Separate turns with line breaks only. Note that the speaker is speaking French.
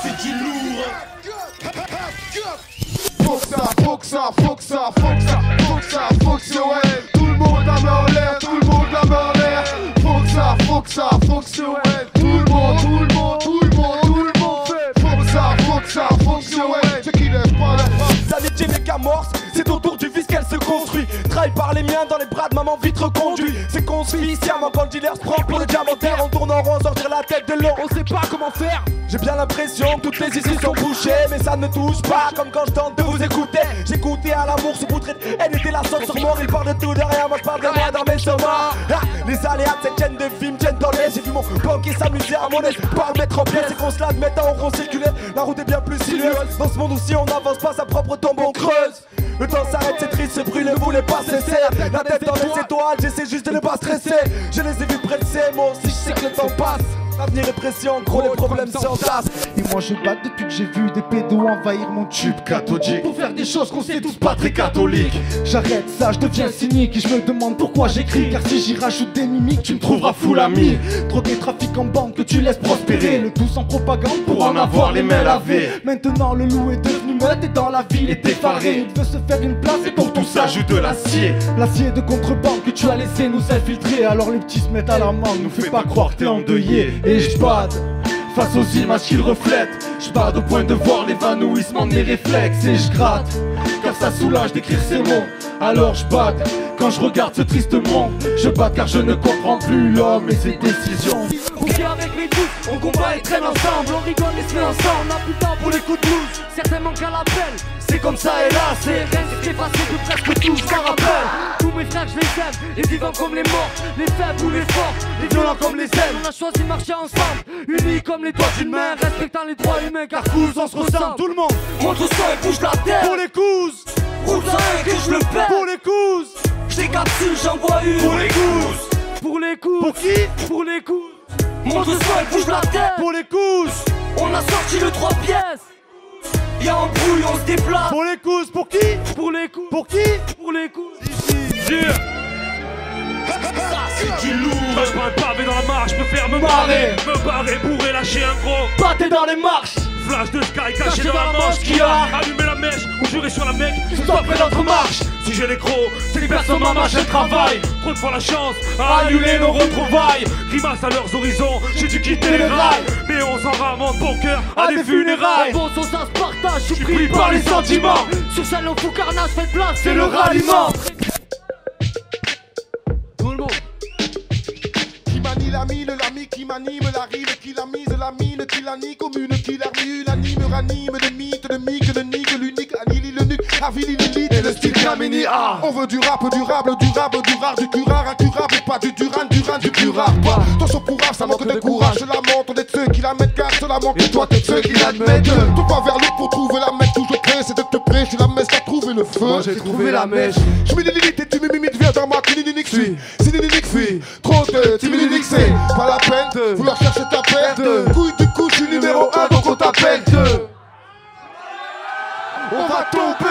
C'est du lourd.
Faut que ça, ouais. Tout le monde la main en l'air, tout le monde la main en l'air. Faut que ça, ouais. Tout le monde fait. Faut que ça, ouais. Ce qui lève pas la frappe.
L'amitié n'est qu'amorce, c'est autour du vice qu'elle se construit. Trahi par les miens dans les bras de maman vite reconduit. C'est qu'on se fit sciemment quand le dealer se prend pour les diamantaires. On tourne en rond, sortir la tête de l'eau, on sait pas comment faire. J'ai bien l'impression que toutes les issues sont bouchées, mais ça ne me touche pas comme quand je tente de vous écouter. J'écoutais à l'amour se poutrer, elle était la sorte sur mort. Il parle de tout, de rien, moi je parle de moi dans mes chemins. Les aléas de cette chaîne de vie me tiennent dans les. J'ai vu mon banquier s'amuser à mon aise, pas le mettre en pièces. C'est qu'on se la mette en rond circulaire, la route est bien plus sinueuse. Dans ce monde aussi on n'avance pas, sa propre tombe on creuse. Le temps s'arrête, c'est triste, ce bruit ne voulait pas cesser. La tête dans les étoiles, j'essaie juste de ne pas stresser. Je les ai vus presser, moi aussi je sais que le temps passe. L'avenir est pression, gros les problèmes s'entassent.
Et moi je bats depuis que j'ai vu des pédos envahir mon tube cathodique pour faire des choses qu'on sait tous pas très catholiques. J'arrête ça, je deviens cynique et je me demande pourquoi j'écris. Car si j'y rajoute des mimiques, tu me trouveras fou l'ami. Drogue et trafic en banque que tu laisses prospérer. Le tout sans propagande pour en avoir les mains lavées. Maintenant le loup est devenu meute et dans la ville est effaré. Il veut se faire une place et pour tout ça joue de l'acier. L'acier de contrebande que tu as laissé nous infiltrer. Alors les petits se mettent à la main, nous fais pas croire que t'es endeuillé. Et je bade face aux images qu'ils reflètent. Je bade au point de voir l'évanouissement de mes réflexes. Et je gratte, car ça soulage d'écrire ces mots. Alors je bade, quand je regarde ce triste monde. Je bade car je ne comprends plus l'homme et ses décisions.
On vit avec les tous, on combat et traîne ensemble. On rigole et se met ensemble, on a plus de temps pour les coups de blues. Certains manquent à l'appel, c'est comme ça et là. C'est rien qui s'est passé de presque tout, je m'en rappelle. Tous mes frères je les aime, les vivants comme les morts. Les faibles ou les forts, les violents comme les ailes. On a choisi de marcher ensemble, unis comme les doigts d'une main. Respectant les droits humains car couses on se ressemble. Tout le monde montre sang et bouge la terre. Pour les couses, roule ça et que je le perds. Pour les couses, je décapsule, j'envoie une. Pour les couses, pour les couses. Pour qui? Pour les couses. Montre sang et bouge la terre. Pour les couses, on a sorti le 3 pièces. Y'a un brouille, on se déplace. Pour les couses, pour qui? Pour les couses. Pour qui? Pour les couses.
Dur. Ça c'est du lourd. Je prends un pavé dans la marche, je préfère me barrer. Me barrer pour lâcher un gros.
Pâté dans les marches.
Flash de sky caché dans la manche qui a allumé la mèche ou juré sur la mec.
Stopper notre marche.
Si j'ai les crocs, c'est les personnes ma marche je travaille. Trop de fois la chance à annuler nos retrouvailles. Grimace à leurs horizons, j'ai dû quitter les rails. Mais on s'en ramente bon cœur à des funérailles.
Bon son ça se partage, je suis pris par les sentiments. Sur scène on fout carnage, faites place, c'est le ralliement. Tout le monde.
Qui manie la mine, l'ami qui m'anime, la rime qui la mise, la mine qui la nie, commune qui la rue, l'anime, ranime, de mythe, de mique, de nique, l'unique, annihile le nuque, avili l'élite et le style Kamini A. On veut du rap, durable, du rare, du curare, incurable, pas du duran, du curare, pas. Ton son courage, ça manque de courage, je la monte, on est de ceux qui la mettent car cela manque, et toi t'es de ceux qui l'admettent. Tout pas vers l'autre pour trouver la mèche, toujours prêt, c'est de te prêcher, je suis la messe, t'as trouvé le feu.
Moi j'ai trouvé la mèche.
Je mets des limites et tu m'imites, viens dans ma clinique, suis. C'est une unique fille, trop de timide, c'est pas la peine de vouloir chercher ta perte. Couille du coup, je suis numéro 1, donc on t'appelle 2. On va tomber.